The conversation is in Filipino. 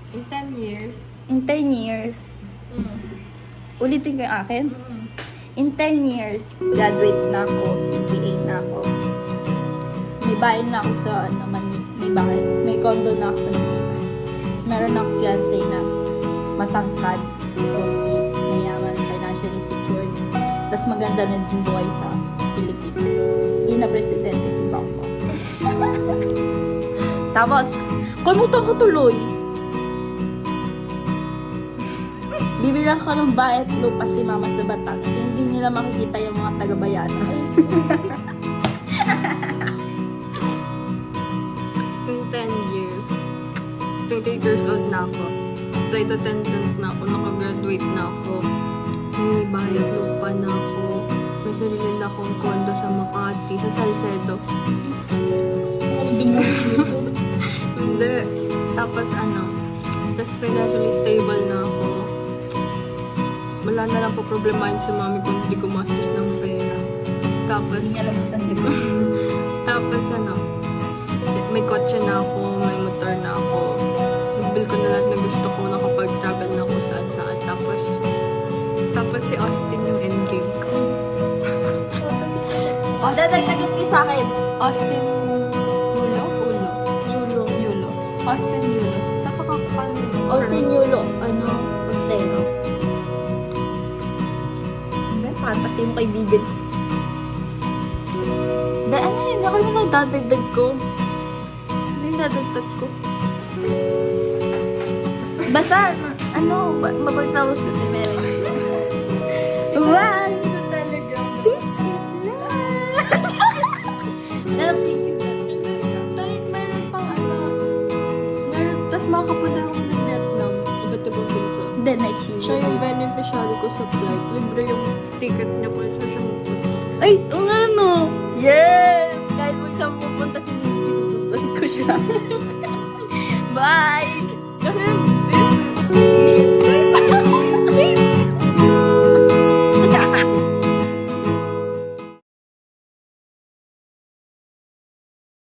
In 10 years. In 10 years. Ulitin ko yung akin. In 10 years, graduate na ako, CPA na ako. May bahay na ako sa, may bahay. May condo na ako sa Manila. Tapos meron akong fiancé na matangkad, okay, mayaman, financially secured. Tapos maganda na din buhay sa Pilipinas. Hindi na presidente si Bangko. Tapos, kalimutan ko tuloy. Bibilang ko ng bahay at lupa si Mama sa Batang kasi hindi nila makikita yung mga taga-bayanan. In 10 years, 28 years old na ako. Flight attendant na ako, nakagraduate na ako. May bahay at lupa na ako. May sarili na akong condo sa Makati, sa Salcedo. Hindi. Tapos tapos financially stable na ako. Wala na lang po problemahin sa mami kung hindi gumastos ng pera. Tapos, Hindi niya alam kung saan dito. tapos may kotse na ako, may motor na ako. Nabil ko na lahat na gusto ko, nakapag-travel na ako saan-saan. Tapos si Austin yung endgame ko. Dadagdagan kayo sa akin. Austin Yulo. Austin Yulo. Napakakapal. Austin Yulo. Osteno. Fantasy yung kaibigan ko. Yun? Ako naman ang dadagdag ko. Ano yung dadagdag ko? Basta, mapagtapos kasi meron. Wow! Ito talaga. This is love! Napigil na. Meron pang tas makapunta ako ng Vietnam. Iba't ibang bansa. Then, next year. Siya yung beneficiary ko sa flight. Libre yung ticket niya kung saan siya pupunta. Ay, Yes! Kahit mo saan pupunta si Nikki, susundan ko siya. Bye! Ganun.